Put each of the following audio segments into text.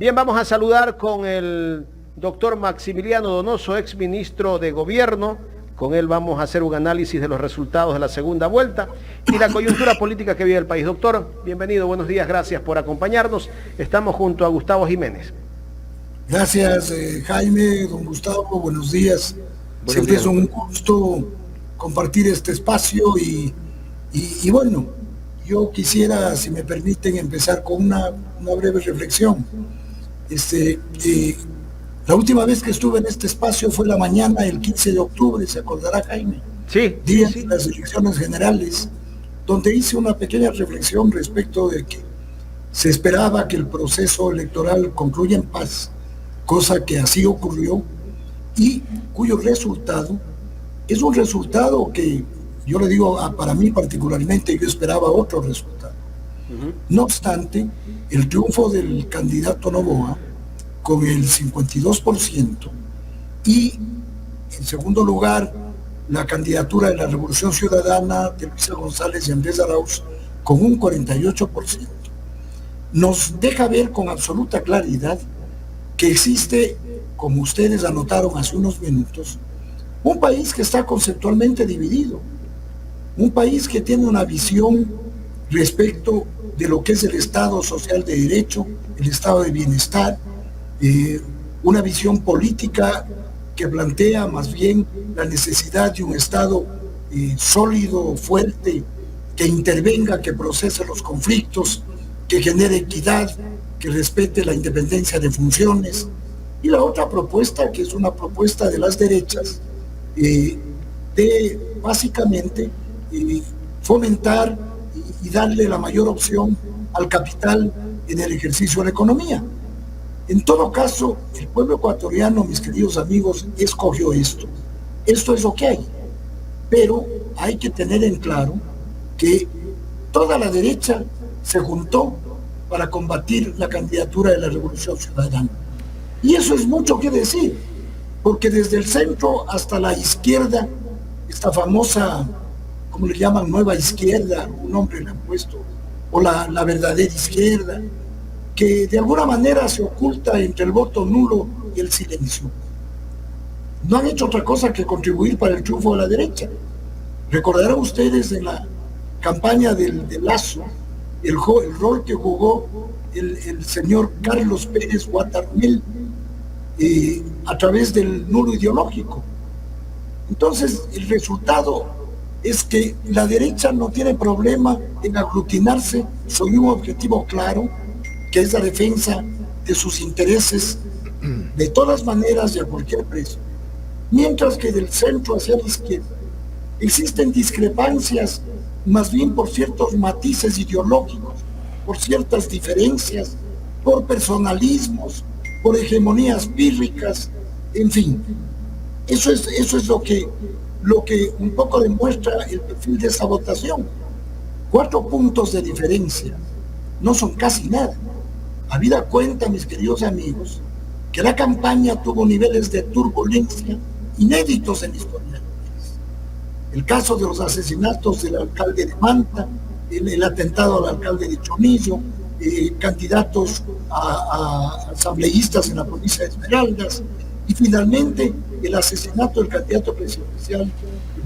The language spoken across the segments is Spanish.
Bien, vamos a saludar con el doctor Maximiliano Donoso, ex ministro de Gobierno. Con él vamos a hacer un análisis de los resultados de la segunda vuelta y la coyuntura política que vive el país. Doctor, bienvenido, buenos días, gracias por acompañarnos. Estamos junto a Gustavo Jiménez. Gracias, Jaime, don Gustavo, buenos días. Siempre es un gusto compartir este espacio y bueno, yo quisiera, si me permiten, empezar con una breve reflexión. La última vez que estuve en este espacio fue la mañana del 15 de octubre, ¿se acordará, Jaime? Sí. Día de las elecciones generales, donde hice una pequeña reflexión respecto de que se esperaba que el proceso electoral concluya en paz, cosa que así ocurrió, y cuyo resultado es un resultado que yo le digo, para mí particularmente, yo esperaba otro resultado. No obstante, el triunfo del candidato Noboa con el 52% y en segundo lugar la candidatura de la Revolución Ciudadana de Luisa González y Andrés Arauz con un 48%, nos deja ver con absoluta claridad que existe, como ustedes anotaron hace unos minutos, un país que está conceptualmente dividido, un país que tiene una visión respecto de lo que es el Estado social de derecho, el Estado de bienestar, una visión política que plantea más bien la necesidad de un Estado sólido, fuerte, que intervenga, que procese los conflictos, que genere equidad, que respete la independencia de funciones. Y la otra propuesta, que es una propuesta de las derechas, de básicamente fomentar y darle la mayor opción al capital en el ejercicio de la economía. En todo caso, el pueblo ecuatoriano, mis queridos amigos, escogió esto. Esto es lo que hay. Pero hay que tener en claro que toda la derecha se juntó para combatir la candidatura de la Revolución Ciudadana. Y eso es mucho que decir, porque desde el centro hasta la izquierda, esta famosa, como le llaman, nueva izquierda, un nombre le han puesto, o la verdadera izquierda, que de alguna manera se oculta entre el voto nulo y el silencio. No han hecho otra cosa que contribuir para el triunfo de la derecha. Recordarán ustedes en la campaña del Lazo el rol que jugó el señor Carlos Pérez Guatarmel a través del nulo ideológico. Entonces, el resultado es que la derecha no tiene problema en aglutinarse sobre un objetivo claro, que es la defensa de sus intereses de todas maneras y a cualquier precio. Mientras que del centro hacia la izquierda existen discrepancias, más bien por ciertos matices ideológicos, por ciertas diferencias, por personalismos, por hegemonías pírricas, en fin. Eso es lo que un poco demuestra el perfil de esa votación. 4 puntos de diferencia no son casi nada. Habida cuenta, mis queridos amigos, que la campaña tuvo niveles de turbulencia inéditos en la historia del país. El caso de los asesinatos del alcalde de Manta, el atentado al alcalde de Chonillo, candidatos a asambleístas en la provincia de Esmeraldas, y finalmente el asesinato del candidato presidencial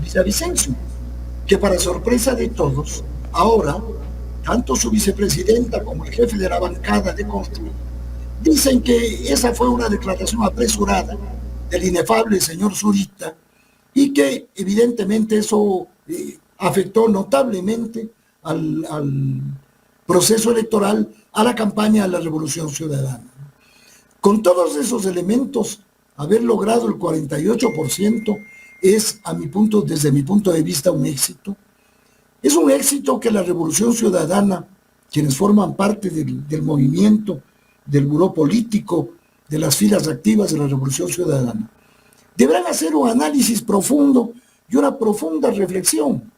Villavicencio, que para sorpresa de todos, ahora tanto su vicepresidenta como el jefe de la bancada de Construir dicen que esa fue una declaración apresurada del inefable señor Zurita y que evidentemente eso afectó notablemente al proceso electoral, a la campaña de la Revolución Ciudadana. Con todos esos elementos, haber logrado el 48% es, desde mi punto de vista, un éxito. Es un éxito que la Revolución Ciudadana, quienes forman parte del movimiento, del buró político, de las filas activas de la Revolución Ciudadana, deberán hacer un análisis profundo y una profunda reflexión,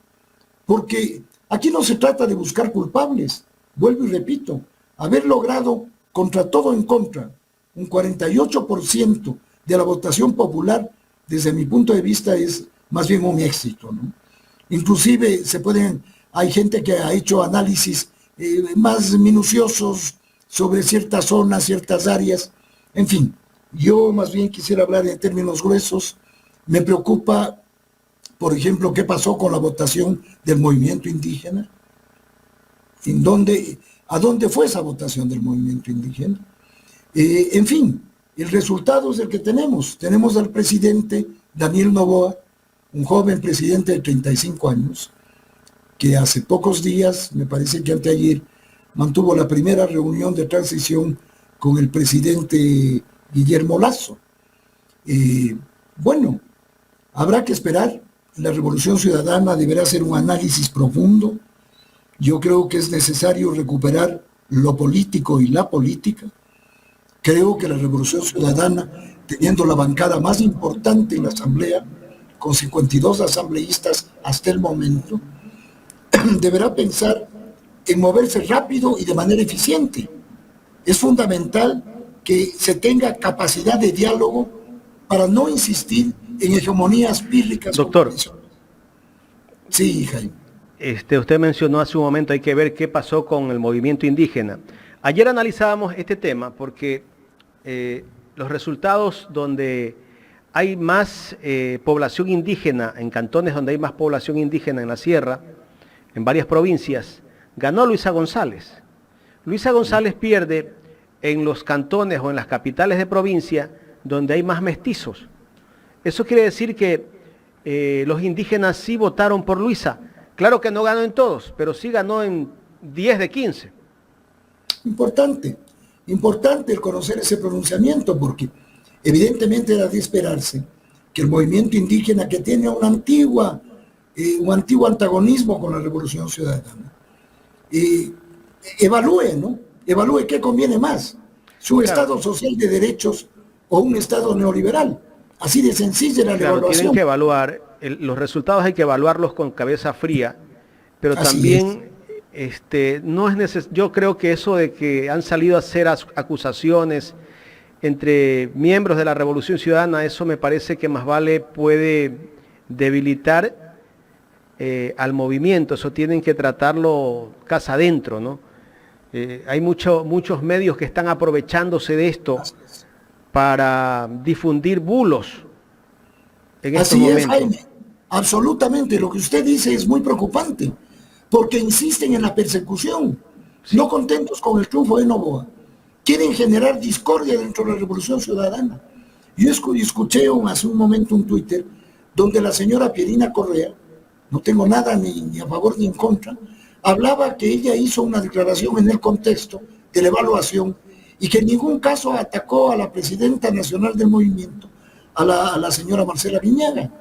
porque aquí no se trata de buscar culpables. Vuelvo y repito, haber logrado contra todo en contra un 48% de la votación popular, desde mi punto de vista, es más bien un éxito, ¿no? Inclusive hay gente que ha hecho análisis más minuciosos sobre ciertas zonas, ciertas áreas. En fin, yo más bien quisiera hablar en términos gruesos. Me preocupa, por ejemplo, qué pasó con la votación del movimiento indígena. ¿A dónde fue esa votación del movimiento indígena? En fin, el resultado es el que tenemos. Tenemos al presidente Daniel Noboa, un joven presidente de 35 años, que hace pocos días, me parece que anteayer, mantuvo la primera reunión de transición con el presidente Guillermo Lasso. Bueno, habrá que esperar. La Revolución Ciudadana deberá hacer un análisis profundo. Yo creo que es necesario recuperar lo político y la política. Creo que la Revolución Ciudadana, teniendo la bancada más importante en la Asamblea, con 52 asambleístas hasta el momento, deberá pensar en moverse rápido y de manera eficiente. Es fundamental que se tenga capacidad de diálogo para no insistir en hegemonías pírricas. Doctor. Sí, Jaime. Usted mencionó hace un momento, hay que ver qué pasó con el movimiento indígena. Ayer analizábamos este tema porque los resultados donde hay más población indígena, en cantones donde hay más población indígena en la sierra, en varias provincias, ganó Luisa González. Luisa González pierde en los cantones o en las capitales de provincia donde hay más mestizos. Eso quiere decir que los indígenas sí votaron por Luisa. Claro que no ganó en todos, pero sí ganó en 10 de 15. Importante el conocer ese pronunciamiento, porque evidentemente era de esperarse que el movimiento indígena, que tiene un antiguo antagonismo con la Revolución Ciudadana, evalúe qué conviene más, si un Estado social de derechos o un Estado neoliberal. Así de sencilla era la evaluación. Tienen que evaluar, los resultados hay que evaluarlos con cabeza fría, pero también no es yo creo que eso de que han salido a hacer acusaciones entre miembros de la Revolución Ciudadana, eso me parece que más vale puede debilitar al movimiento. Eso tienen que tratarlo casa adentro, ¿no? Hay muchos medios que están aprovechándose de esto para difundir bulos en estos momentos. Así es, Jaime. Absolutamente. Lo que usted dice es muy preocupante, porque insisten en la persecución. Sí. No contentos con el triunfo de Noboa, quieren generar discordia dentro de la Revolución Ciudadana. Yo escuché hace un momento un Twitter donde la señora Pierina Correa, no tengo nada ni a favor ni en contra, hablaba que ella hizo una declaración en el contexto de la evaluación y que en ningún caso atacó a la presidenta nacional del movimiento, a la señora Marcela Viñaga.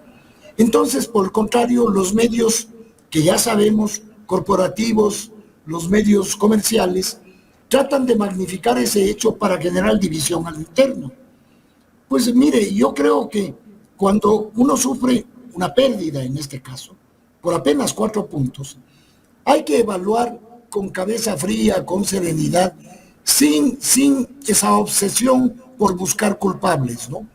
Entonces, por el contrario, los medios que ya sabemos, corporativos, los medios comerciales, tratan de magnificar ese hecho para generar división al interno. Pues mire, yo creo que cuando uno sufre una pérdida, en este caso, por apenas 4 puntos, hay que evaluar con cabeza fría, con serenidad, sin esa obsesión por buscar culpables, ¿no?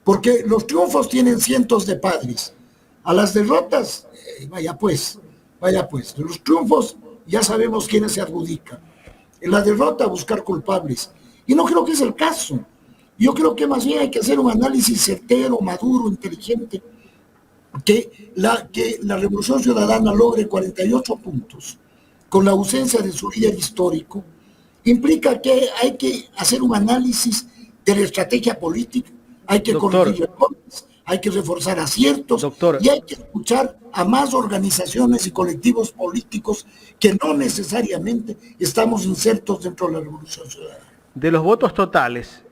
Porque los triunfos tienen cientos de padres. A las derrotas, vaya pues, los triunfos ya sabemos quiénes se adjudican. En la derrota buscar culpables. Y no creo que es el caso. Yo creo que más bien hay que hacer un análisis certero, maduro, inteligente, que la Revolución Ciudadana logre 48 puntos con la ausencia de su líder histórico, implica que hay que hacer un análisis de la estrategia política, hay que corregir errores, hay que reforzar aciertos, y hay que escuchar a más organizaciones y colectivos políticos que no necesariamente estamos insertos dentro de la Revolución Ciudadana. De los votos totales,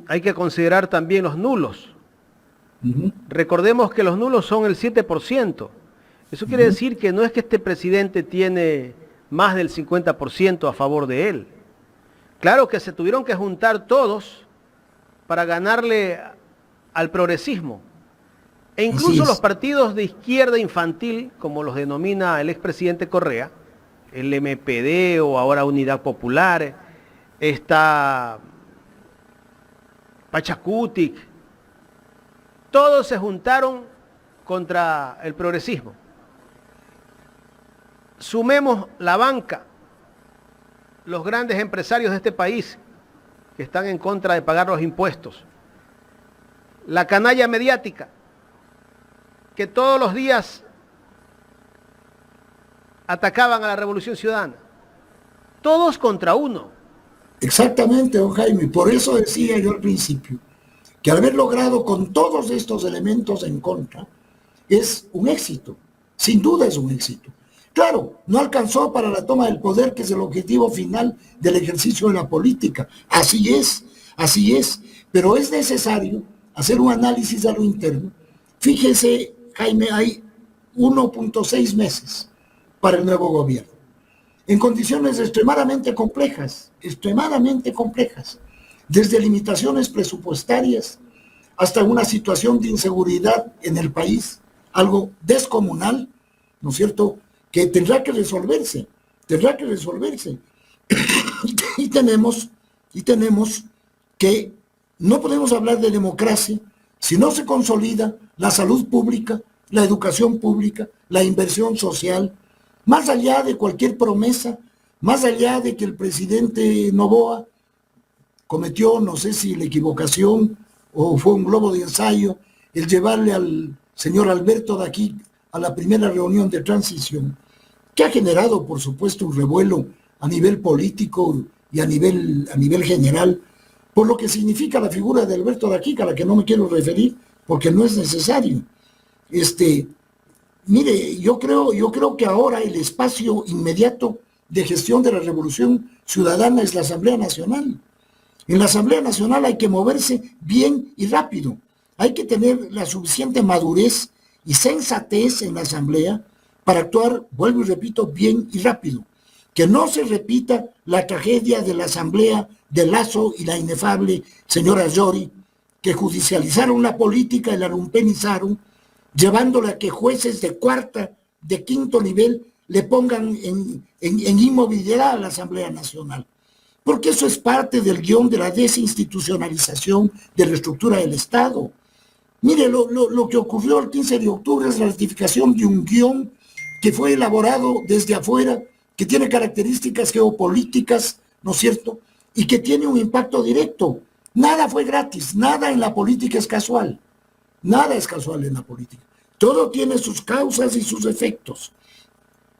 hay que considerar también los nulos. Recordemos que los nulos son el 7%. Eso quiere decir que no es que este presidente tiene más del 50% a favor de él. Claro que se tuvieron que juntar todos para ganarle al progresismo. E incluso los partidos de izquierda infantil, como los denomina el expresidente Correa, el MPD o ahora Unidad Popular, está Pachacutic, todos se juntaron contra el progresismo. Sumemos la banca los grandes empresarios de este país que están en contra de pagar los impuestos, la canalla mediática que todos los días atacaban a la Revolución Ciudadana, todos contra uno. Exactamente, don Jaime, por eso decía yo al principio, que al haber logrado con todos estos elementos en contra, es un éxito, sin duda es un éxito. Claro, no alcanzó para la toma del poder, que es el objetivo final del ejercicio de la política, así es, pero es necesario hacer un análisis a lo interno. Fíjese, Jaime, hay 1.6 meses para el nuevo gobierno, en condiciones extremadamente complejas, desde limitaciones presupuestarias hasta una situación de inseguridad en el país, algo descomunal, ¿no es cierto?, que tendrá que resolverse. y tenemos que no podemos hablar de democracia si no se consolida la salud pública, la educación pública, la inversión social, más allá de cualquier promesa, más allá de que el presidente Noboa cometió, no sé si la equivocación o fue un globo de ensayo, el llevarle al señor Alberto de aquí a la primera reunión de transición, que ha generado, por supuesto, un revuelo a nivel político y a nivel general, por lo que significa la figura de Alberto de aquí, a la que no me quiero referir, porque no es necesario. Mire, yo creo que ahora el espacio inmediato de gestión de la Revolución Ciudadana es la Asamblea Nacional. En la Asamblea Nacional hay que moverse bien y rápido. Hay que tener la suficiente madurez y sensatez en la Asamblea para actuar, vuelvo y repito, bien y rápido. Que no se repita la tragedia de la Asamblea de Lasso y la inefable señora Yori, que judicializaron la política y la rumpenizaron, llevándola a que jueces de cuarta, de quinto nivel le pongan en inmovilidad a la Asamblea Nacional. Porque eso es parte del guión de la desinstitucionalización de la estructura del Estado. Mire, lo que ocurrió el 15 de octubre es la ratificación de un guión que fue elaborado desde afuera, que tiene características geopolíticas, ¿no es cierto?, y que tiene un impacto directo. Nada fue gratis, nada en la política es casual. Nada es casual en la política. Todo tiene sus causas y sus efectos.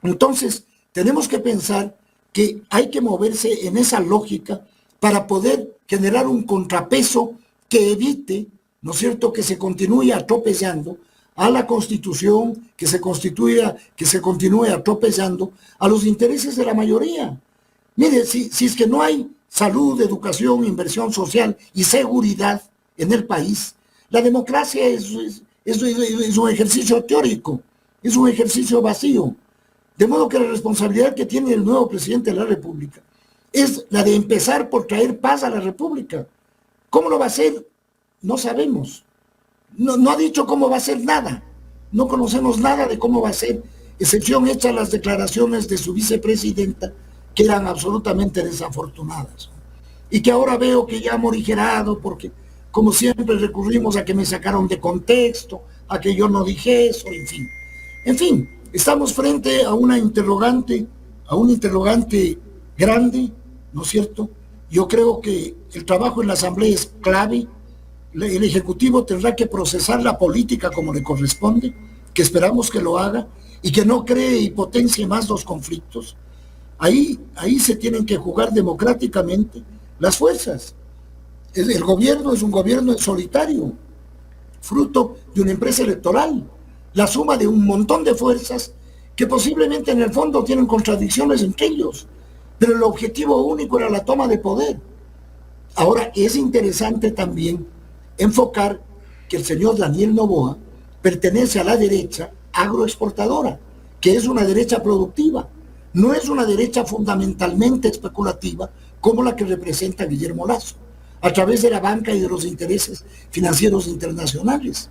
Entonces, tenemos que pensar que hay que moverse en esa lógica para poder generar un contrapeso que evite, ¿no es cierto?, que se continúe atropellando a la Constitución, que se continúe atropellando a los intereses de la mayoría. Mire, si es que no hay salud, educación, inversión social y seguridad en el país, la democracia es un ejercicio teórico, es un ejercicio vacío. De modo que la responsabilidad que tiene el nuevo presidente de la República es la de empezar por traer paz a la República. ¿Cómo lo va a hacer? No sabemos. No ha dicho cómo va a ser nada. No conocemos nada de cómo va a ser, excepción hecha a las declaraciones de su vicepresidenta, que eran absolutamente desafortunadas. Y que ahora veo que ya ha morigerado, porque como siempre recurrimos a que me sacaron de contexto, a que yo no dije eso, en fin. En fin, estamos frente a un interrogante grande, ¿no es cierto? Yo creo que el trabajo en la Asamblea es clave. El Ejecutivo tendrá que procesar la política como le corresponde, que esperamos que lo haga, y que no cree y potencie más los conflictos. Ahí se tienen que jugar democráticamente las fuerzas. El gobierno es un gobierno en solitario, fruto de una empresa electoral, la suma de un montón de fuerzas que posiblemente en el fondo tienen contradicciones entre ellos, pero el objetivo único era la toma de poder. Ahora, es interesante también enfocar que el señor Daniel Noboa pertenece a la derecha agroexportadora, que es una derecha productiva, no es una derecha fundamentalmente especulativa como la que representa Guillermo Lasso, a través de la banca y de los intereses financieros internacionales.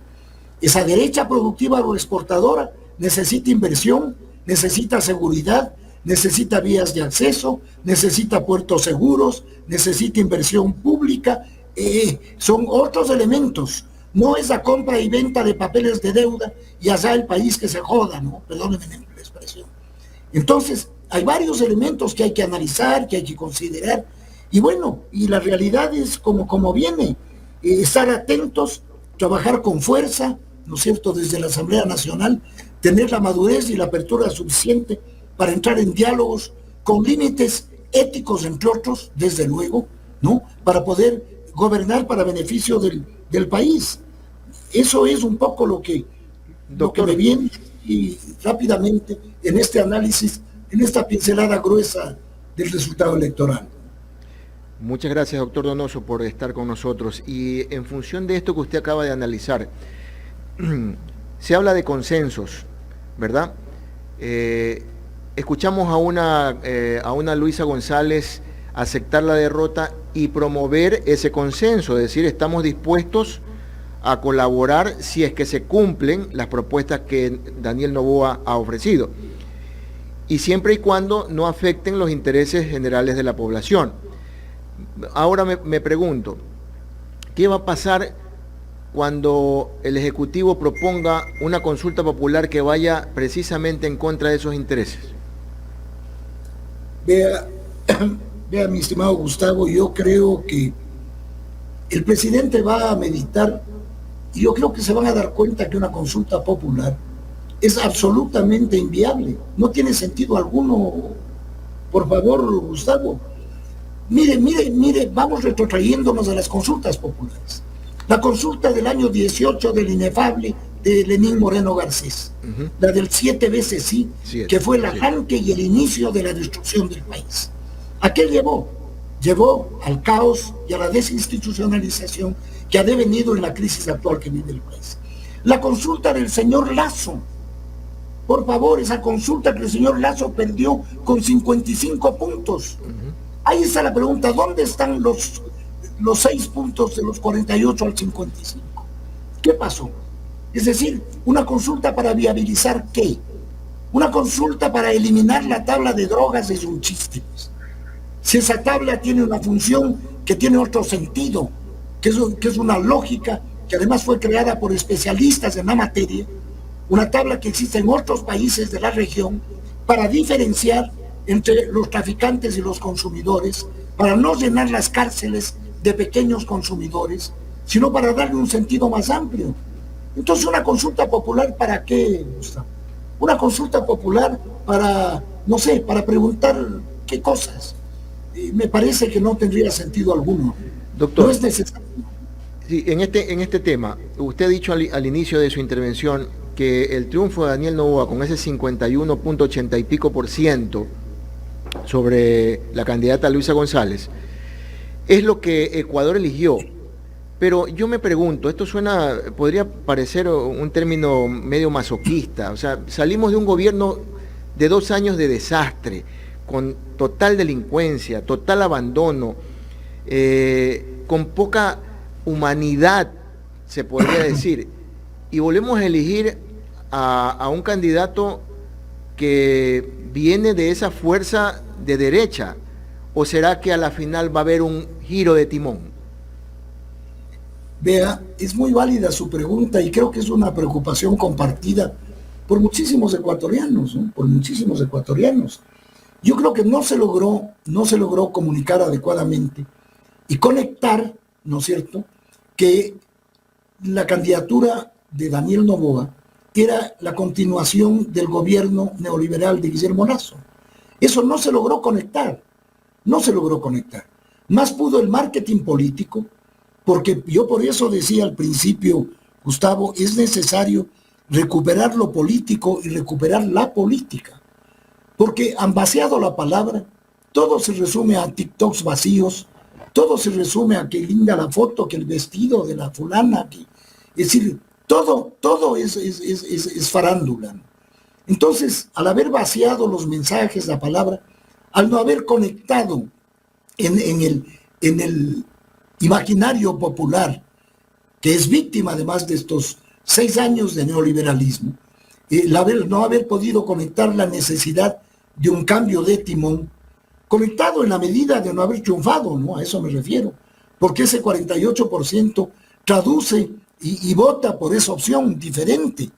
Esa derecha productiva agroexportadora necesita inversión, necesita seguridad, necesita vías de acceso, necesita puertos seguros, necesita inversión pública, son otros elementos. No es la compra y venta de papeles de deuda y allá el país que se joda, ¿no? Perdónenme la expresión. Entonces, hay varios elementos que hay que analizar, que hay que considerar, y bueno, y la realidad es como viene, estar atentos, trabajar con fuerza, ¿no es cierto?, desde la Asamblea Nacional, tener la madurez y la apertura suficiente para entrar en diálogos con límites éticos, entre otros, desde luego, ¿no?, para poder gobernar para beneficio del país. Eso es un poco lo que me viene, y rápidamente en este análisis, en esta pincelada gruesa del resultado electoral. Muchas gracias, doctor Donoso, por estar con nosotros. Y en función de esto que usted acaba de analizar, se habla de consensos, ¿verdad? Escuchamos a una Luisa González aceptar la derrota y promover ese consenso, es decir, estamos dispuestos a colaborar si es que se cumplen las propuestas que Daniel Noboa ha ofrecido, y siempre y cuando no afecten los intereses generales de la población. Ahora me pregunto, ¿qué va a pasar cuando el Ejecutivo proponga una consulta popular que vaya precisamente en contra de esos intereses? Vea, mi estimado Gustavo, yo creo que el presidente va a meditar, y yo creo que se van a dar cuenta que una consulta popular es absolutamente inviable, no tiene sentido alguno. Por favor, Gustavo, mire, vamos retrotrayéndonos a las consultas populares. La consulta del año 18 del inefable de Lenín Moreno Garcés, la del 7 veces sí, que fue el arranque y el inicio de la destrucción del país. ¿A qué llevó? Llevó al caos y a la desinstitucionalización que ha devenido en la crisis actual que vive el país. La consulta del señor Lasso, por favor, esa consulta que el señor Lasso perdió con 55 puntos. Ahí está la pregunta, ¿dónde están los 6 puntos de los 48 al 55? ¿Qué pasó? Es decir, una consulta para viabilizar ¿qué? Una consulta para eliminar la tabla de drogas es un chiste. Si esa tabla tiene una función que tiene otro sentido, que es una lógica que además fue creada por especialistas en la materia, una tabla que existe en otros países de la región para diferenciar entre los traficantes y los consumidores, para no llenar las cárceles de pequeños consumidores, sino para darle un sentido más amplio. Entonces, ¿una consulta popular para qué, Gustavo? Una consulta popular para, no sé, para preguntar qué cosas. Me parece que no tendría sentido alguno. Doctor, no es necesario. Sí, en este tema, usted ha dicho al inicio de su intervención que el triunfo de Daniel Noboa con ese 51.80 y pico % sobre la candidata Luisa González es lo que Ecuador eligió. Pero yo me pregunto, esto podría parecer un término medio masoquista, o sea, salimos de un gobierno de 2 años de desastre, con total delincuencia, total abandono, con poca humanidad, se podría decir, y volvemos a elegir a un candidato que viene de esa fuerza de derecha, ¿o será que a la final va a haber un giro de timón? Vea, es muy válida su pregunta y creo que es una preocupación compartida por muchísimos ecuatorianos, ¿no? Por muchísimos ecuatorianos. Yo creo que no se logró comunicar adecuadamente y conectar, ¿no es cierto?, que la candidatura de Daniel Noboa era la continuación del gobierno neoliberal de Guillermo Lasso. Eso no se logró conectar, Más pudo el marketing político, porque yo por eso decía al principio, Gustavo, es necesario recuperar lo político y recuperar la política. Porque han vaciado la palabra, todo se resume a TikToks vacíos, todo se resume a que linda la foto, que el vestido de la fulana, es decir, todo es farándula. Entonces, al haber vaciado los mensajes, la palabra, al no haber conectado en el imaginario popular, que es víctima además de estos 6 años de neoliberalismo, no haber podido conectar la necesidad de un cambio de timón, conectado en la medida de no haber triunfado, ¿no? A eso me refiero, porque ese 48% traduce y vota por esa opción diferente.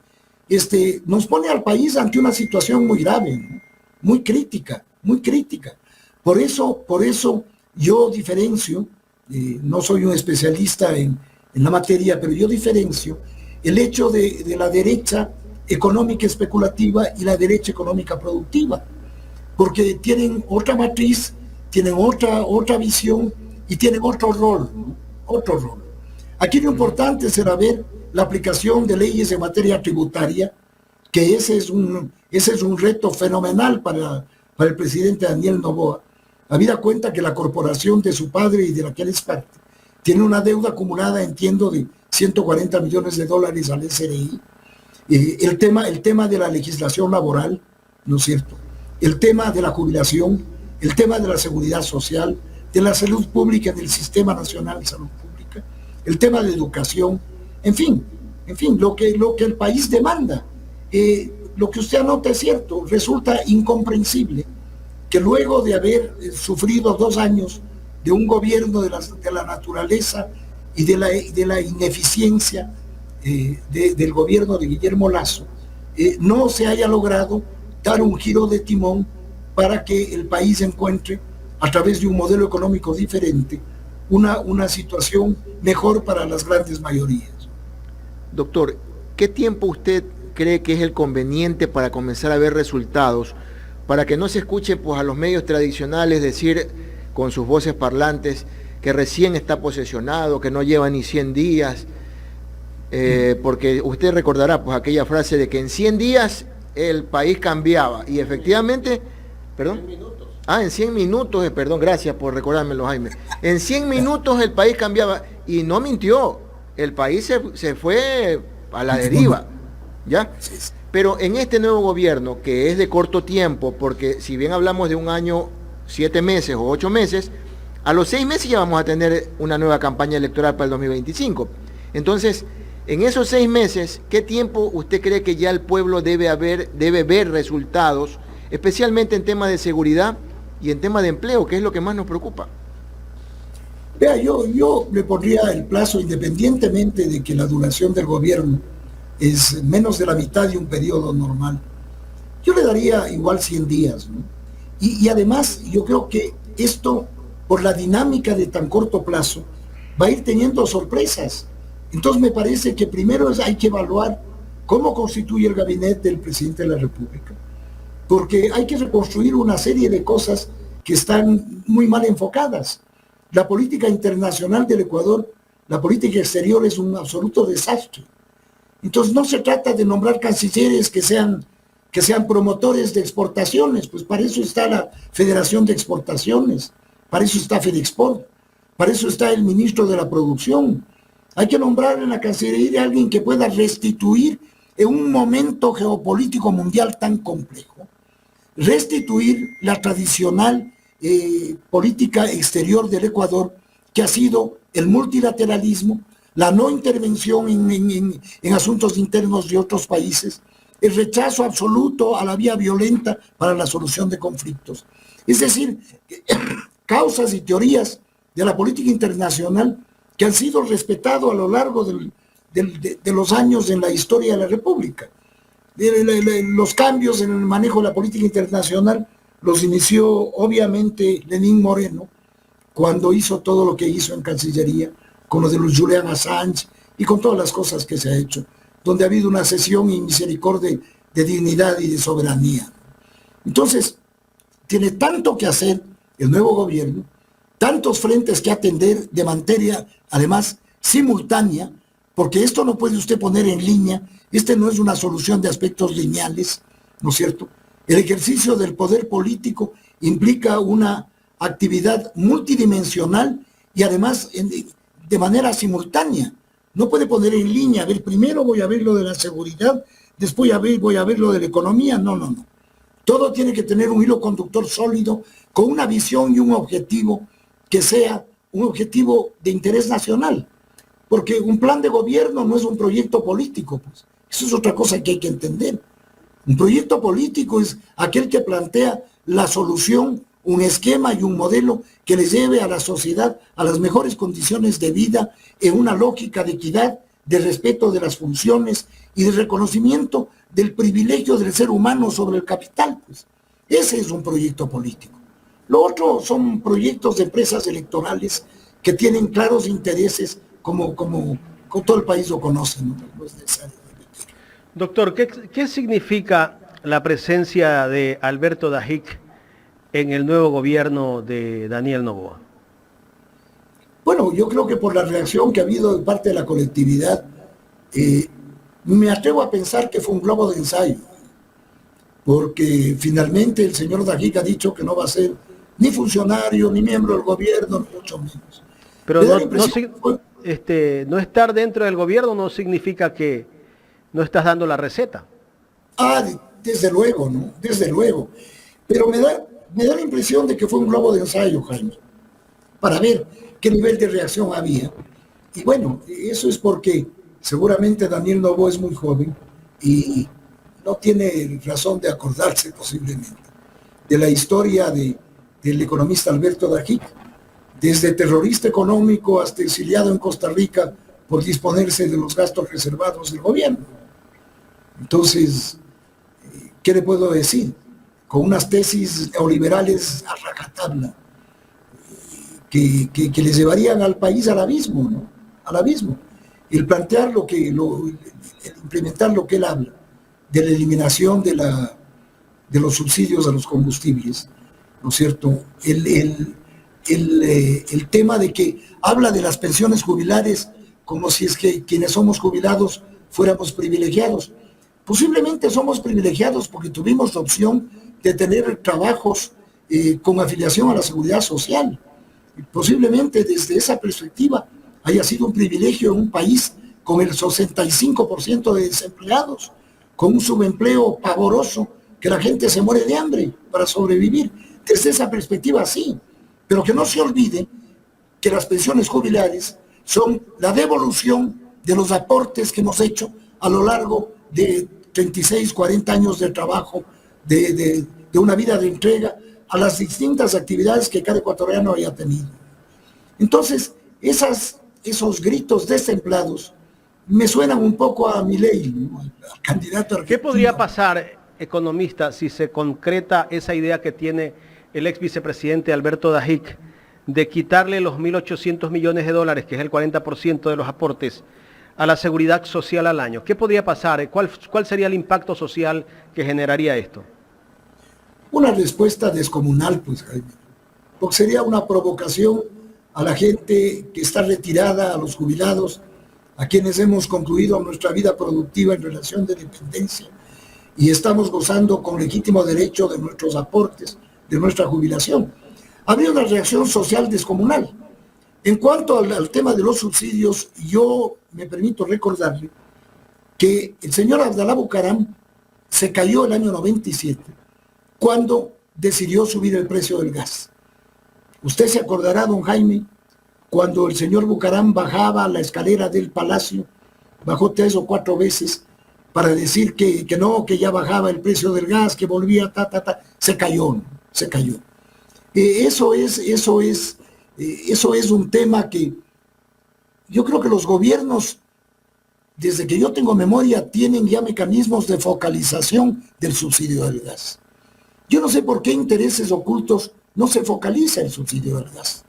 Nos pone al país ante una situación muy grave, ¿no? muy crítica, muy crítica. Por eso yo diferencio, no soy un especialista en la materia, pero yo diferencio el hecho de la derecha económica especulativa y la derecha económica productiva, porque tienen otra matriz, tienen otra visión y tienen otro rol, ¿no? Otro rol. Aquí lo importante será ver la aplicación de leyes en materia tributaria, que ese es un reto fenomenal para el presidente Daniel Noboa, habida cuenta que la corporación de su padre y de la que él es parte tiene una deuda acumulada, entiendo, de 140 millones de dólares al SRI. El tema de la legislación laboral, ¿no es cierto? El tema de la jubilación, el tema de la seguridad social, de la salud pública, del Sistema Nacional de Salud Pública, el tema de educación, en fin, lo que el país demanda. Lo que usted anota es cierto, resulta incomprensible que luego de haber sufrido 2 años de un gobierno de la naturaleza y de la ineficiencia del gobierno de Guillermo Lasso, no se haya logrado dar un giro de timón para que el país encuentre, a través de un modelo económico diferente, una situación mejor para las grandes mayorías. Doctor, ¿qué tiempo usted cree que es el conveniente para comenzar a ver resultados, para que no se escuche pues, a los medios tradicionales decir con sus voces parlantes que recién está posesionado, que no lleva ni 100 días, porque usted recordará pues aquella frase de que en 100 días el país cambiaba, y efectivamente, perdón, en 100 minutos, perdón, gracias por recordármelo, Jaime, en 100 minutos el país cambiaba, y no mintió, el país se fue a la deriva, ¿ya? Pero en este nuevo gobierno, que es de corto tiempo, porque si bien hablamos de un año, 7 meses o 8 meses, a los 6 meses ya vamos a tener una nueva campaña electoral para el 2025. Entonces, en esos 6 meses, ¿qué tiempo usted cree que ya el pueblo debe ver resultados, especialmente en temas de seguridad y en temas de empleo, que es lo que más nos preocupa? Vea, yo le pondría el plazo, independientemente de que la duración del gobierno es menos de la mitad de un periodo normal. Yo le daría igual 100 días, ¿no? Y además, yo creo que esto, por la dinámica de tan corto plazo, va a ir teniendo sorpresas. Entonces me parece que primero hay que evaluar cómo constituye el gabinete del presidente de la República, porque hay que reconstruir una serie de cosas que están muy mal enfocadas. La política internacional del Ecuador, la política exterior es un absoluto desastre. Entonces no se trata de nombrar cancilleres que sean promotores de exportaciones, pues para eso está la Federación de Exportaciones, para eso está Fedexport, para eso está el ministro de la Producción. Hay que nombrar en la Cancillería a alguien que pueda restituir en un momento geopolítico mundial tan complejo, restituir la tradicional política exterior del Ecuador, que ha sido el multilateralismo, la no intervención en asuntos internos de otros países, el rechazo absoluto a la vía violenta para la solución de conflictos. Es decir, causas y teorías de la política internacional que han sido respetados a lo largo de los años en la historia de la República. Los cambios en el manejo de la política internacional los inició obviamente Lenín Moreno, cuando hizo todo lo que hizo en Cancillería, con lo de los Julian Assange y con todas las cosas que se ha hecho, donde ha habido una cesión y misericordia de dignidad y de soberanía. Entonces, tiene tanto que hacer el nuevo gobierno, tantos frentes que atender de materia, además, simultánea, porque esto no puede usted poner en línea, no es una solución de aspectos lineales, ¿no es cierto? El ejercicio del poder político implica una actividad multidimensional y además de manera simultánea. No puede poner en línea, a ver, primero voy a ver lo de la seguridad, después voy a ver lo de la economía. No. Todo tiene que tener un hilo conductor sólido, con una visión y un objetivo que sea un objetivo de interés nacional. Porque un plan de gobierno no es un proyecto político, pues. Eso es otra cosa que hay que entender. Un proyecto político es aquel que plantea la solución, un esquema y un modelo que les lleve a la sociedad a las mejores condiciones de vida en una lógica de equidad, de respeto de las funciones y de reconocimiento del privilegio del ser humano sobre el capital, pues. Ese es un proyecto político. Lo otro son proyectos de empresas electorales que tienen claros intereses como todo el país lo conoce, ¿no? No es necesario. Doctor, ¿qué significa la presencia de Alberto Dajic en el nuevo gobierno de Daniel Noboa? Bueno, yo creo que por la reacción que ha habido de parte de la colectividad, me atrevo a pensar que fue un globo de ensayo, porque finalmente el señor Dajic ha dicho que no va a ser ni funcionario, ni miembro del gobierno, ni mucho menos. Pero no estar dentro del gobierno no significa que no estás dando la receta. Desde luego, ¿no? Desde luego. Pero me da la impresión de que fue un globo de ensayo, Jaime, para ver qué nivel de reacción había. Y bueno, eso es porque seguramente Daniel Noboa es muy joven y no tiene razón de acordarse posiblemente de la historia del economista Alberto Dajic, desde terrorista económico hasta exiliado en Costa Rica por disponerse de los gastos reservados del gobierno. Entonces, ¿qué le puedo decir? Con unas tesis neoliberales a rajatabla que les llevarían al país al abismo, ¿no? Al abismo. El plantear el implementar lo que él habla, de la eliminación de los subsidios a los combustibles, ¿no es cierto? El tema de que habla de las pensiones jubilares como si es que quienes somos jubilados fuéramos privilegiados. Posiblemente somos privilegiados porque tuvimos la opción de tener trabajos con afiliación a la seguridad social. Posiblemente desde esa perspectiva haya sido un privilegio en un país con el 65% de desempleados, con un subempleo pavoroso, que la gente se muere de hambre para sobrevivir. Desde esa perspectiva sí, pero que no se olvide que las pensiones jubilares son la devolución de los aportes que hemos hecho a lo largo de 36, 40 años de trabajo, de una vida de entrega a las distintas actividades que cada ecuatoriano haya tenido. Entonces, esos gritos destemplados me suenan un poco a Milei, ¿no? Al candidato argentino. ¿Qué podría pasar, economista, si se concreta esa idea que tiene el ex vicepresidente Alberto Dajic de quitarle los 1.800 millones de dólares, que es el 40% de los aportes, a la seguridad social al año? ¿Qué podría pasar? ¿Cuál sería el impacto social que generaría esto? Una respuesta descomunal, pues, Jaime, porque sería una provocación a la gente que está retirada, a los jubilados, a quienes hemos concluido nuestra vida productiva en relación de dependencia y estamos gozando con legítimo derecho de nuestros aportes, de nuestra jubilación. Habría una reacción social descomunal. En cuanto al tema de los subsidios, yo me permito recordarle que el señor Abdalá Bucaram se cayó el año 97 cuando decidió subir el precio del gas. Usted se acordará, don Jaime, cuando el señor Bucaram bajaba la escalera del palacio, bajó 3 o 4 veces para decir que no, que ya bajaba el precio del gas, que volvía, se cayó, ¿no? Se cayó. Eso es un tema que yo creo que los gobiernos, desde que yo tengo memoria, tienen ya mecanismos de focalización del subsidio del gas. Yo no sé por qué intereses ocultos no se focaliza el subsidio del gas.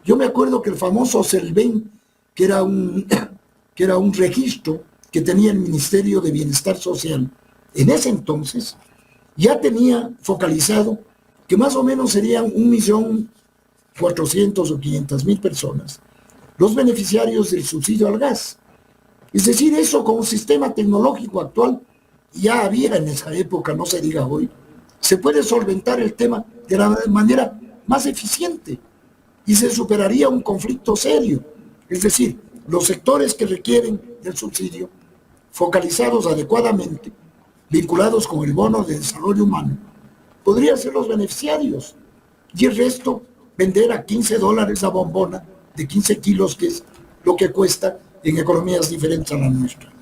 Yo me acuerdo que el famoso CELVEN, que era un registro que tenía el Ministerio de Bienestar Social, en ese entonces ya tenía focalizado que más o menos serían 1.400.000 o 500.000 personas los beneficiarios del subsidio al gas. Es decir, eso con un sistema tecnológico actual ya había en esa época, no se diga hoy, se puede solventar el tema de la manera más eficiente y se superaría un conflicto serio. Es decir, los sectores que requieren del subsidio, focalizados adecuadamente, vinculados con el bono de desarrollo humano, podrían ser los beneficiarios y el resto vender a $15 la bombona de 15 kilos, que es lo que cuesta en economías diferentes a la nuestra.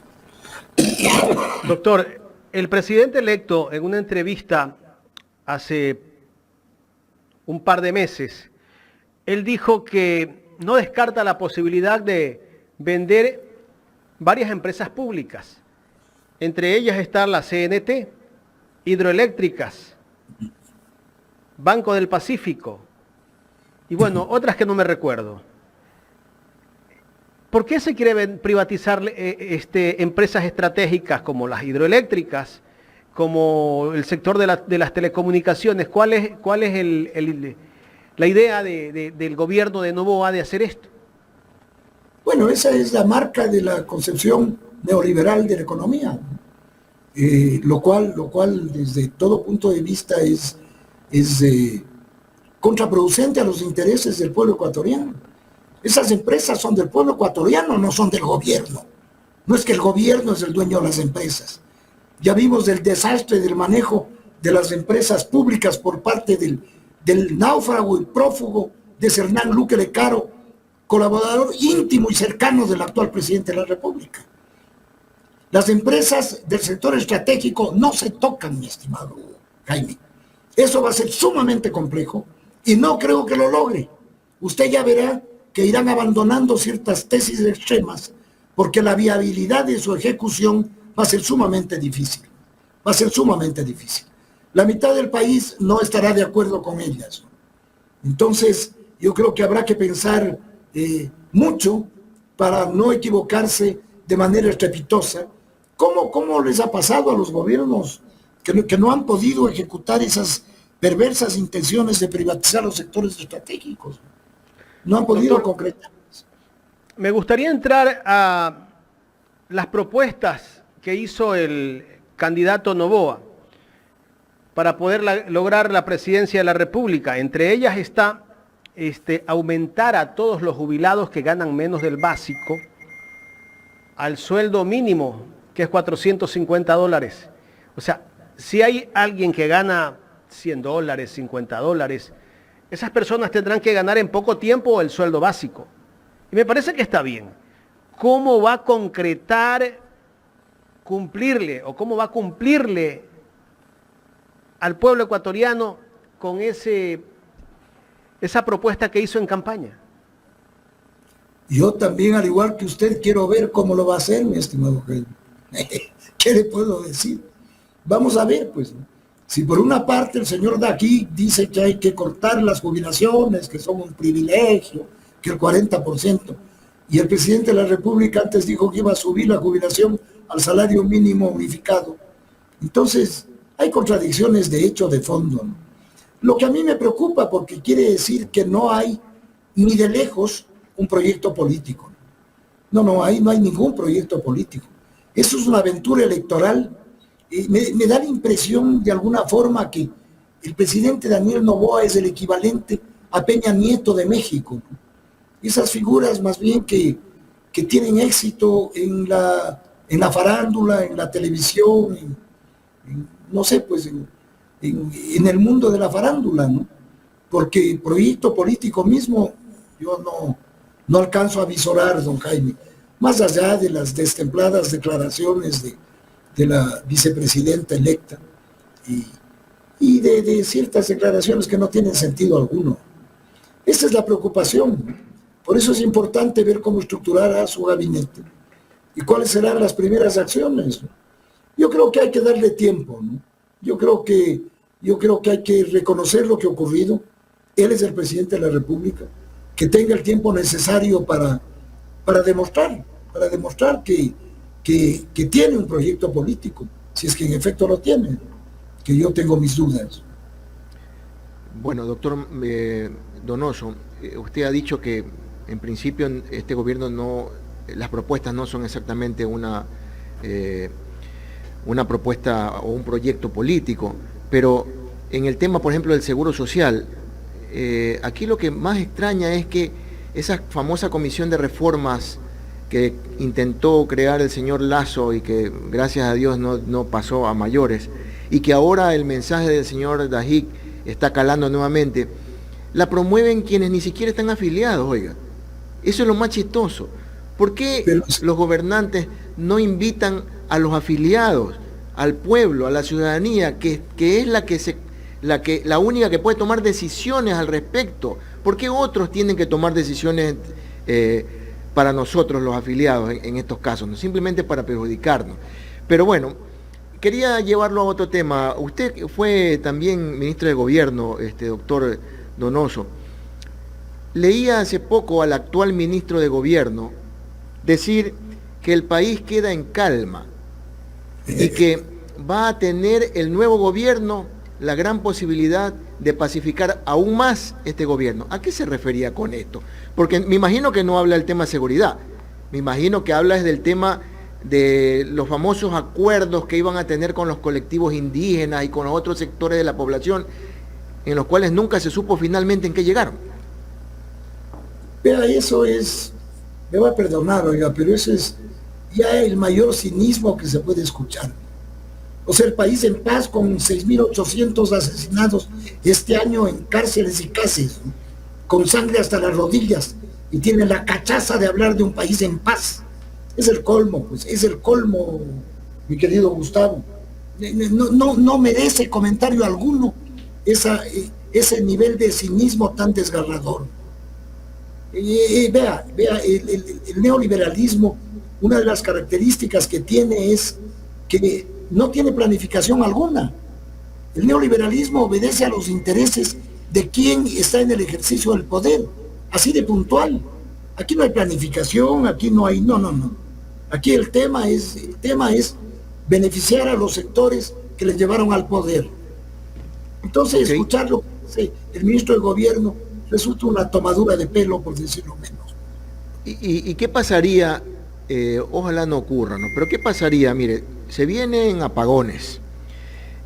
Doctor, el presidente electo en una entrevista hace un par de meses, él dijo que no descarta la posibilidad de vender varias empresas públicas. Entre ellas están la CNT, hidroeléctricas, Banco del Pacífico, y bueno, otras que no me recuerdo. ¿Por qué se quiere privatizar empresas estratégicas como las hidroeléctricas, como el sector de las telecomunicaciones? ¿Cuál es la idea del gobierno de Noboa de hacer esto? Bueno, esa es la marca de la concepción neoliberal de la economía, lo cual desde todo punto de vista es contraproducente a los intereses del pueblo ecuatoriano. Esas empresas son del pueblo ecuatoriano, no son del gobierno. No es que el gobierno es el dueño de las empresas. Ya vimos el desastre del manejo de las empresas públicas por parte del náufrago y prófugo de Hernán Luque de Caro, colaborador íntimo y cercano del actual presidente de la República. Las empresas del sector estratégico no se tocan, mi estimado Jaime. Eso va a ser sumamente complejo y no creo que lo logre. Usted ya verá que irán abandonando ciertas tesis extremas porque la viabilidad de su ejecución va a ser sumamente difícil. Va a ser sumamente difícil. La mitad del país no estará de acuerdo con ellas. Entonces, yo creo que habrá que pensar mucho para no equivocarse de manera estrepitosa. ¿Cómo les ha pasado a los gobiernos que no han podido ejecutar esas perversas intenciones de privatizar los sectores estratégicos? No han podido concretar. Me gustaría entrar a las propuestas que hizo el candidato Noboa para poder lograr la presidencia de la República. Entre ellas está aumentar a todos los jubilados que ganan menos del básico al sueldo mínimo, que es $450. O sea, si hay alguien que gana $100, $50, esas personas tendrán que ganar en poco tiempo el sueldo básico. Y me parece que está bien. ¿Cómo va a cómo va a cumplirle al pueblo ecuatoriano con esa propuesta que hizo en campaña? Yo también, al igual que usted, quiero ver cómo lo va a hacer, mi estimado Jaime. ¿Qué le puedo decir? Vamos a ver, pues. Si por una parte el señor de aquí dice que hay que cortar las jubilaciones, que son un privilegio, que el 40%, y el presidente de la República antes dijo que iba a subir la jubilación al salario mínimo unificado, entonces hay contradicciones de hecho, de fondo, ¿no? Lo que a mí me preocupa, porque quiere decir que no hay ni de lejos un proyecto político. No hay ningún proyecto político. Eso es una aventura electoral. Me da la impresión de alguna forma que el presidente Daniel Noboa es el equivalente a Peña Nieto de México. Esas figuras más bien que tienen éxito en la farándula, en la televisión, no sé, pues en el mundo de la farándula, ¿no? Porque el proyecto político mismo yo no alcanzo a visorar, don Jaime, más allá de las destempladas declaraciones de la vicepresidenta electa y de ciertas declaraciones que no tienen sentido alguno. Esa es la preocupación. Por eso es importante ver cómo estructurará su gabinete y cuáles serán las primeras acciones. Yo creo que hay que darle tiempo, ¿no? Yo creo que hay que reconocer lo que ha ocurrido. Él es el presidente de la República, que tenga el tiempo necesario para demostrar que tiene un proyecto político, si es que en efecto lo tiene, que yo tengo mis dudas. Bueno, doctor Donoso, usted ha dicho que en principio este gobierno las propuestas no son exactamente una propuesta o un proyecto político, pero en el tema, por ejemplo, del seguro social, aquí lo que más extraña es que esa famosa comisión de reformas que intentó crear el señor Lasso y que gracias a Dios no pasó a mayores, y que ahora el mensaje del señor Dajic está calando nuevamente, la promueven quienes ni siquiera están afiliados, oiga. Eso es lo más chistoso. ¿Por qué los gobernantes no invitan a los afiliados, al pueblo, a la ciudadanía, que es la única que puede tomar decisiones al respecto? ¿Por qué otros tienen que tomar decisiones para nosotros, los afiliados, en estos casos? No simplemente para perjudicarnos. Pero bueno, quería llevarlo a otro tema. Usted fue también ministro de Gobierno, doctor Donoso. Leía hace poco al actual ministro de Gobierno decir que el país queda en calma y que va a tener el nuevo gobierno la gran posibilidad de pacificar aún más este gobierno. ¿A qué se refería con esto? Porque me imagino que no habla del tema seguridad, me imagino que habla del tema de los famosos acuerdos que iban a tener con los colectivos indígenas y con los otros sectores de la población, en los cuales nunca se supo finalmente en qué llegaron. Vea, eso es, me va a perdonar, oiga, pero eso es ya el mayor cinismo que se puede escuchar. O sea, el país en paz con 6.800 asesinados este año en cárceles y casas, ¿no? Con sangre hasta las rodillas, y tiene la cachaza de hablar de un país en paz. Es el colmo, pues, es el colmo, mi querido Gustavo. No merece comentario alguno ese nivel de cinismo tan desgarrador. Vea, el neoliberalismo, una de las características que tiene es que no tiene planificación alguna. El neoliberalismo obedece a los intereses de quien está en el ejercicio del poder, así de puntual. Aquí no hay planificación, aquí no hay, no. Aquí el tema es beneficiar a los sectores que les llevaron al poder. Entonces, okay, escuchar lo que dice el ministro de Gobierno resulta una tomadura de pelo, por decirlo menos. ¿Y qué pasaría? Ojalá no ocurra, ¿no? Pero ¿qué pasaría? Mire, se vienen apagones,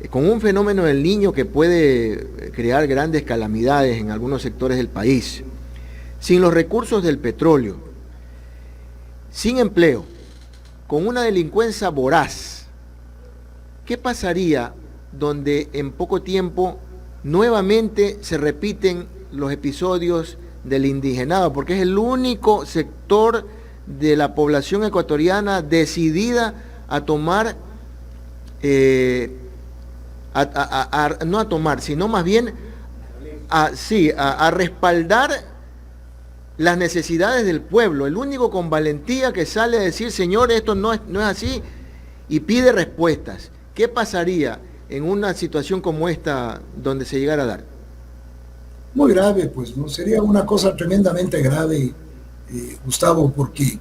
con un fenómeno del Niño que puede crear grandes calamidades en algunos sectores del país, sin los recursos del petróleo, sin empleo, con una delincuencia voraz. ¿Qué pasaría donde en poco tiempo nuevamente se repiten los episodios del indigenado? Porque es el único sector de la población ecuatoriana decidida a tomar, no a tomar, sino más bien a respaldar las necesidades del pueblo. El único con valentía que sale a decir, señor, esto no es así, y pide respuestas. ¿Qué pasaría en una situación como esta donde se llegara a dar? Muy grave, pues, ¿no? Sería una cosa tremendamente grave, Gustavo, porque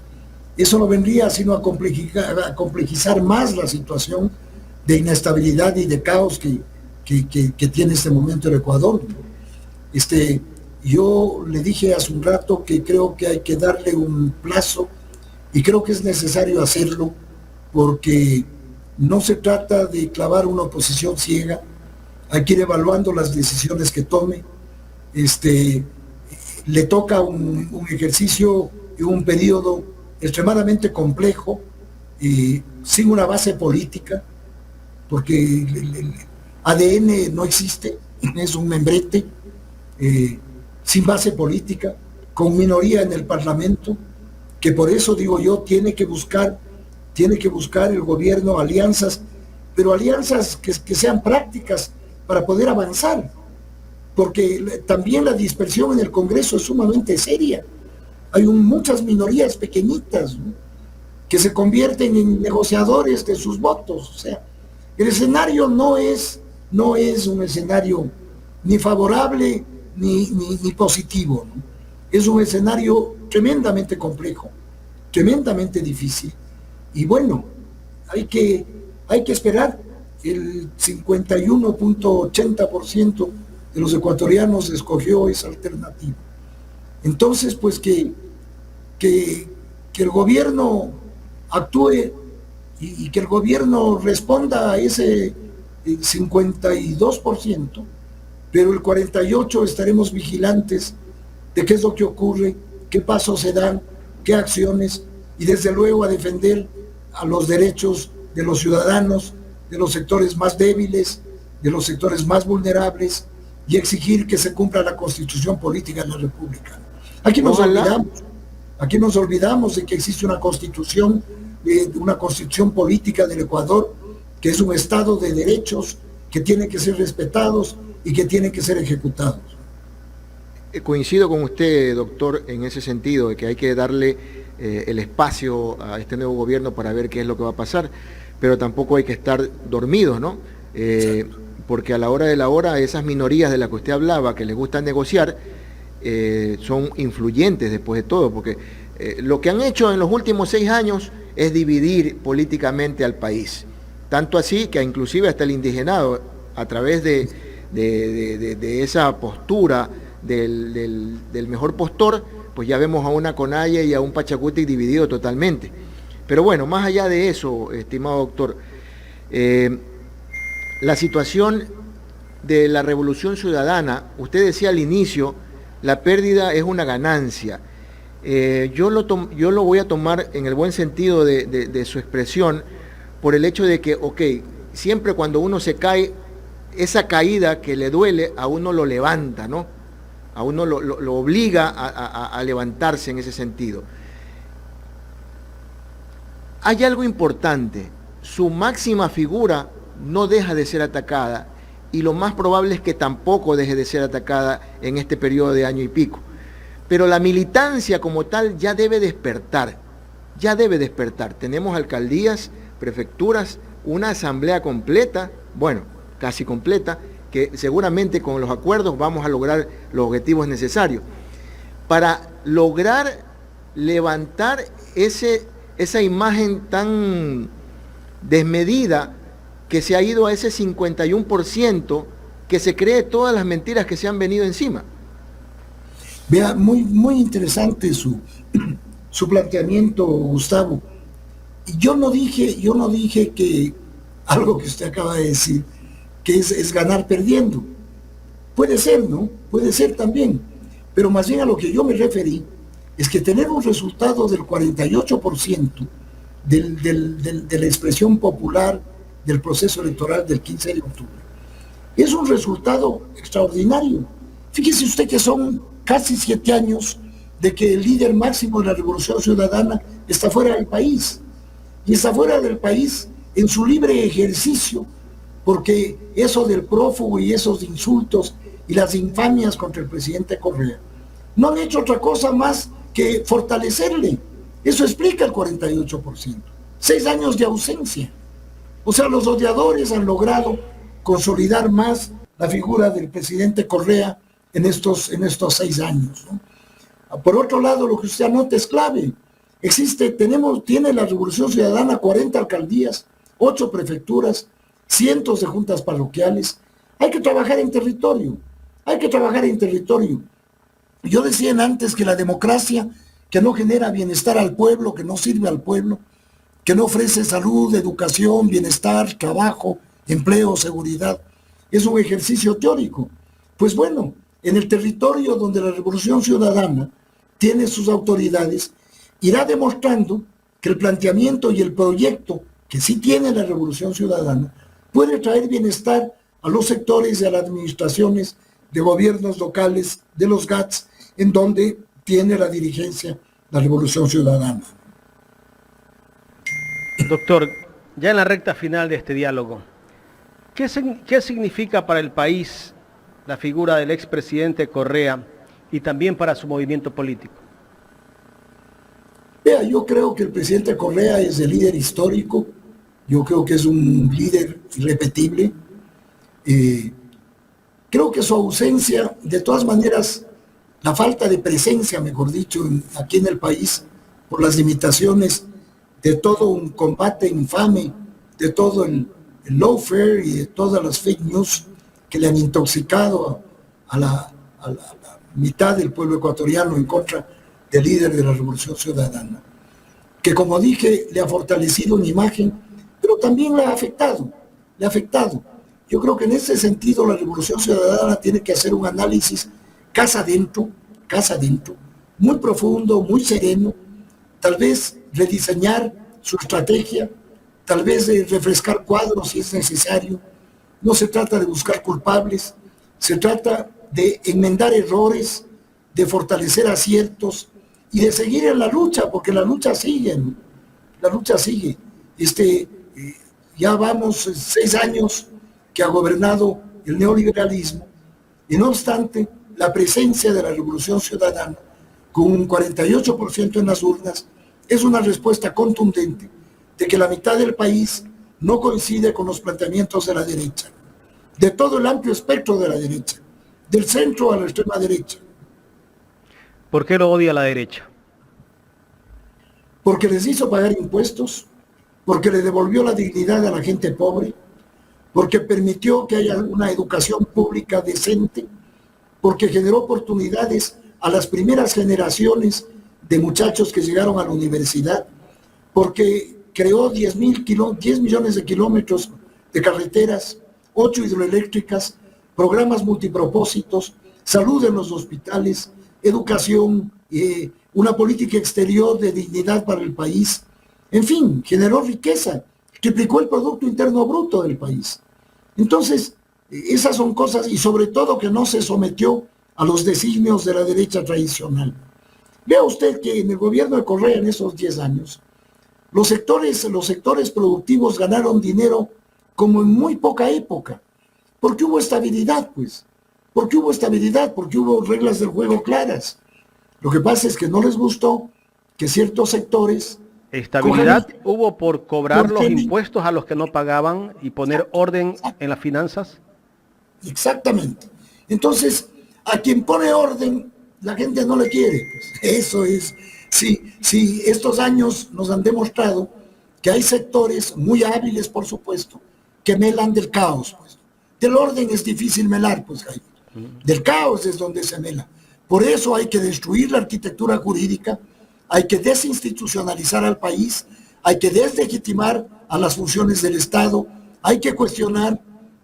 eso no vendría sino a complejizar más la situación de inestabilidad y de caos que tiene este momento el Ecuador, ¿no? Yo le dije hace un rato que creo que hay que darle un plazo, y creo que es necesario hacerlo, porque no se trata de clavar una oposición ciega, hay que ir evaluando las decisiones que tome. Le toca un ejercicio y un periodo extremadamente complejo, sin una base política, porque el ADN no existe, es un membrete, sin base política, con minoría en el Parlamento, que por eso digo yo, tiene que buscar el gobierno alianzas, pero alianzas que sean prácticas para poder avanzar, porque también la dispersión en el Congreso es sumamente seria. Hay muchas minorías pequeñitas, ¿no?, que se convierten en negociadores de sus votos. O sea, el escenario no es un escenario ni favorable ni positivo, ¿no? Es un escenario tremendamente complejo, tremendamente difícil, y bueno, hay que esperar. El 51.80% de los ecuatorianos escogió esa alternativa. Entonces, pues que el gobierno actúe y que el gobierno responda a ese 52%, pero el 48% estaremos vigilantes de qué es lo que ocurre, qué pasos se dan, qué acciones, y desde luego a defender a los derechos de los ciudadanos, de los sectores más débiles, de los sectores más vulnerables, y exigir que se cumpla la Constitución política de la República. Aquí nos olvidamos de que existe una constitución política del Ecuador, que es un Estado de derechos que tiene que ser respetados y que tienen que ser ejecutados. Coincido con usted, doctor, en ese sentido, de que hay que darle el espacio a este nuevo gobierno para ver qué es lo que va a pasar. pero tampoco hay que estar dormidos, ¿no? Porque a la hora de la hora, esas minorías de las que usted hablaba, que les gusta negociar, son influyentes después de todo, porque lo que han hecho en los últimos 6 años es dividir políticamente al país. Tanto así que inclusive hasta el indigenado, a través de esa postura del mejor postor, pues ya vemos a una Conaya y a un Pachacuti dividido totalmente. Pero bueno, más allá de eso, estimado doctor, la situación de la revolución ciudadana, usted decía al inicio, la pérdida es una ganancia. Yo lo voy a tomar en el buen sentido de su expresión, por el hecho de que, ok, siempre cuando uno se cae, esa caída que le duele, a uno lo levanta, ¿no? A uno lo obliga a levantarse en ese sentido. Hay algo importante, su máxima figura no deja de ser atacada, y lo más probable es que tampoco deje de ser atacada en este periodo de año y pico. Pero la militancia como tal ya debe despertar, Tenemos alcaldías, prefecturas, una asamblea completa, bueno, casi completa, que seguramente con los acuerdos vamos a lograr los objetivos necesarios para lograr levantar esa imagen tan desmedida que se ha ido a ese 51%, que se cree todas las mentiras que se han venido encima. Vea, muy interesante su planteamiento, Gustavo. Y yo no dije que algo que usted acaba de decir, que es ganar perdiendo. Puede ser, ¿no? Puede ser también. Pero más bien a lo que yo me referí es que tener un resultado del 48% de la expresión popular del proceso electoral del 15 de octubre es un resultado extraordinario. Fíjese usted que son casi 7 años de que el líder máximo de la Revolución Ciudadana está fuera del país. Y está fuera del país en su libre ejercicio, porque eso del prófugo y esos insultos y las infamias contra el presidente Correa no han hecho otra cosa más que fortalecerle. Eso explica el 48%. 6 años de ausencia. O sea, los odiadores han logrado consolidar más la figura del presidente Correa en estos 6 años, ¿no? Por otro lado, lo que usted anota es clave. Tiene la Revolución Ciudadana 40 alcaldías, 8 prefecturas, cientos de juntas parroquiales. Hay que trabajar en territorio. Yo decía antes que la democracia que no genera bienestar al pueblo, que no sirve al pueblo, que no ofrece salud, educación, bienestar, trabajo, empleo, seguridad, es un ejercicio teórico. Pues bueno, en el territorio donde la Revolución Ciudadana tiene sus autoridades, irá demostrando que el planteamiento y el proyecto que sí tiene la Revolución Ciudadana puede traer bienestar a los sectores y a las administraciones de gobiernos locales, de los GATS, en donde tiene la dirigencia la Revolución Ciudadana. Doctor, ya en la recta final de este diálogo, ¿qué significa para el país la figura del expresidente Correa y también para su movimiento político? Vea, yo creo que el presidente Correa es el líder histórico, yo creo que es un líder irrepetible. Creo que su ausencia, de todas maneras, la falta de presencia, mejor dicho, aquí en el país, por las limitaciones de todo un combate infame, de todo el lawfare y de todas las fake news que le han intoxicado a la mitad del pueblo ecuatoriano en contra del líder de la Revolución Ciudadana, que como dije, le ha fortalecido una imagen, pero también le ha afectado. Yo creo que en ese sentido la Revolución Ciudadana tiene que hacer un análisis casa adentro, muy profundo, muy sereno, tal vez rediseñar su estrategia, tal vez refrescar cuadros si es necesario. No se trata de buscar culpables, se trata de enmendar errores, de fortalecer aciertos y de seguir en la lucha, porque la lucha sigue, ¿no? Ya vamos 6 años que ha gobernado el neoliberalismo, y no obstante, la presencia de la Revolución Ciudadana, con un 48% en las urnas, es una respuesta contundente de que la mitad del país no coincide con los planteamientos de la derecha, de todo el amplio espectro de la derecha, del centro a la extrema derecha. ¿Por qué lo odia la derecha? Porque les hizo pagar impuestos, porque le devolvió la dignidad a la gente pobre, porque permitió que haya una educación pública decente, porque generó oportunidades a las primeras generaciones de muchachos que llegaron a la universidad, porque creó 10 millones de kilómetros de carreteras, 8 hidroeléctricas, programas multipropósitos, salud en los hospitales, educación, una política exterior de dignidad para el país. En fin, generó riqueza, triplicó el Producto Interno Bruto del país. Entonces, esas son cosas, y sobre todo que no se sometió a los designios de la derecha tradicional. Vea usted que en el gobierno de Correa en esos 10 años, los sectores productivos ganaron dinero como en muy poca época, porque hubo estabilidad, pues, porque hubo reglas del juego claras. Lo que pasa es que no les gustó que ciertos sectores... ¿Estabilidad hubo por cobrar los impuestos a los que no pagaban y poner orden en las finanzas? Exactamente. Entonces, a quien pone orden, la gente no le quiere. Pues. Eso es. Sí, estos años nos han demostrado que hay sectores muy hábiles, por supuesto, que melan del caos. Pues. Del orden es difícil melar, pues, Jaime. Del caos es donde se mela. Por eso hay que destruir la arquitectura jurídica, hay que desinstitucionalizar al país, hay que deslegitimar a las funciones del Estado, hay que cuestionar.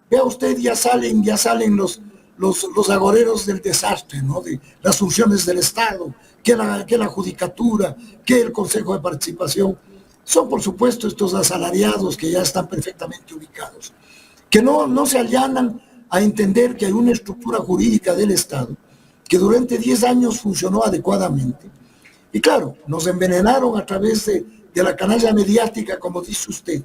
Vea usted, ya salen los agoreros del desastre, ¿no? De las funciones del Estado, que la judicatura, que el Consejo de Participación. Son, por supuesto, estos asalariados que ya están perfectamente ubicados, que no se allanan a entender que hay una estructura jurídica del Estado que durante 10 años funcionó adecuadamente. Y claro, nos envenenaron a través de la canalla mediática, como dice usted.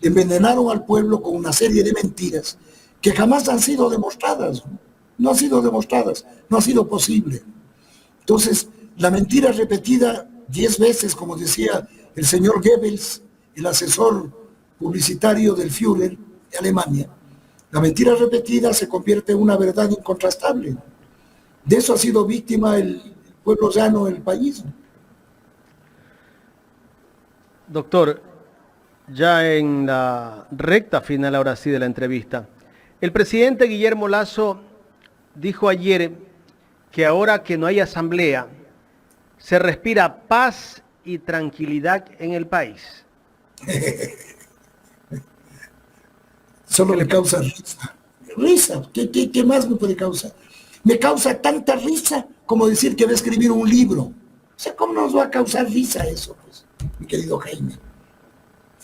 Envenenaron al pueblo con una serie de mentiras que jamás han sido demostradas. No han sido demostradas, no ha sido posible. Entonces, la mentira repetida 10 veces, como decía el señor Goebbels, el asesor publicitario del Führer de Alemania, la mentira repetida se convierte en una verdad incontrastable. De eso ha sido víctima el pueblo llano del país. Doctor, ya en la recta final ahora sí de la entrevista, el presidente Guillermo Lasso dijo ayer que ahora que no hay asamblea, se respira paz y tranquilidad en el país. Solo me causa risa. Risa, ¿qué más me puede causar? Me causa tanta risa como decir que va a escribir un libro. O sea, ¿cómo nos va a causar risa eso, pues, mi querido Jaime?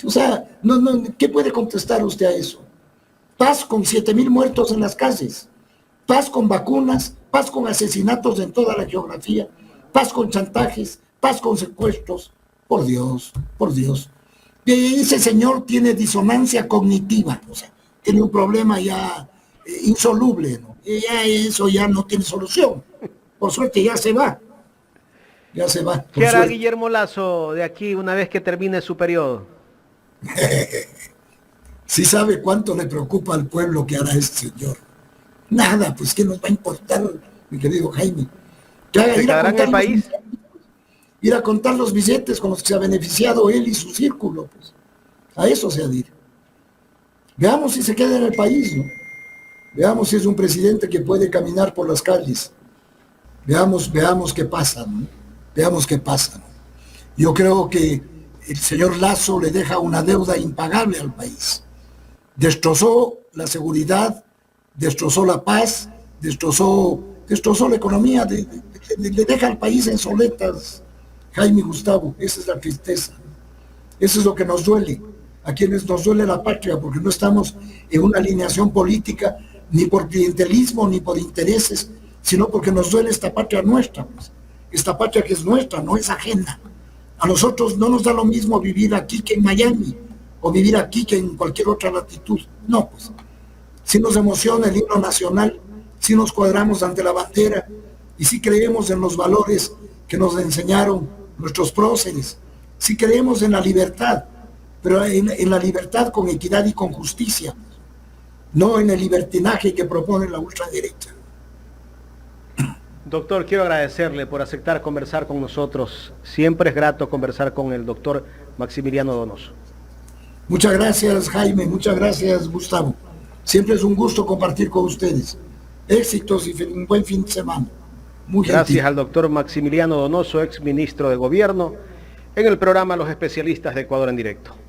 O sea, ¿qué puede contestar usted a eso? Paz con 7,000 muertos en las calles, paz con vacunas, paz con asesinatos en toda la geografía, paz con chantajes, paz con secuestros. Por Dios, por Dios. Ese señor tiene disonancia cognitiva, o sea, tiene un problema ya insoluble, ¿no? Y ya eso ya no tiene solución. Por suerte ya se va. Ya se va. ¿Qué hará Guillermo Lasso de aquí una vez que termine su periodo? Si sabe cuánto le preocupa al pueblo que hará este señor. Nada, pues ¿qué nos va a importar, mi querido Jaime? ¿Se quedará en el país? Ir a contar los billetes con los que se ha beneficiado él y su círculo, pues. A eso se adhiere. Veamos si se queda en el país, ¿no? Veamos si es un presidente que puede caminar por las calles. Veamos qué pasa, ¿no? Veamos qué pasa, ¿no? Yo creo que el señor Lasso le deja una deuda impagable al país. Destrozó la seguridad, destrozó la paz, destrozó la economía, le deja al país en soletas, Jaime y Gustavo. Esa es la tristeza. Eso es lo que nos duele, a quienes nos duele la patria, porque no estamos en una alineación política, ni por clientelismo, ni por intereses, sino porque nos duele esta patria nuestra, pues. Esta patria que es nuestra, no es ajena. A nosotros no nos da lo mismo vivir aquí que en Miami, o vivir aquí que en cualquier otra latitud. No, pues. Si nos emociona el himno nacional, si nos cuadramos ante la bandera, y si creemos en los valores que nos enseñaron nuestros próceres, si creemos en la libertad, pero en la libertad con equidad y con justicia, no en el libertinaje que propone la ultraderecha. Doctor, quiero agradecerle por aceptar conversar con nosotros. Siempre es grato conversar con el doctor Maximiliano Donoso. Muchas gracias, Jaime. Muchas gracias, Gustavo. Siempre es un gusto compartir con ustedes. Éxitos y un buen fin de semana. Muy gracias gentil. al doctor Maximiliano Donoso, ex ministro de Gobierno, en el programa Los Especialistas de Ecuador en Directo.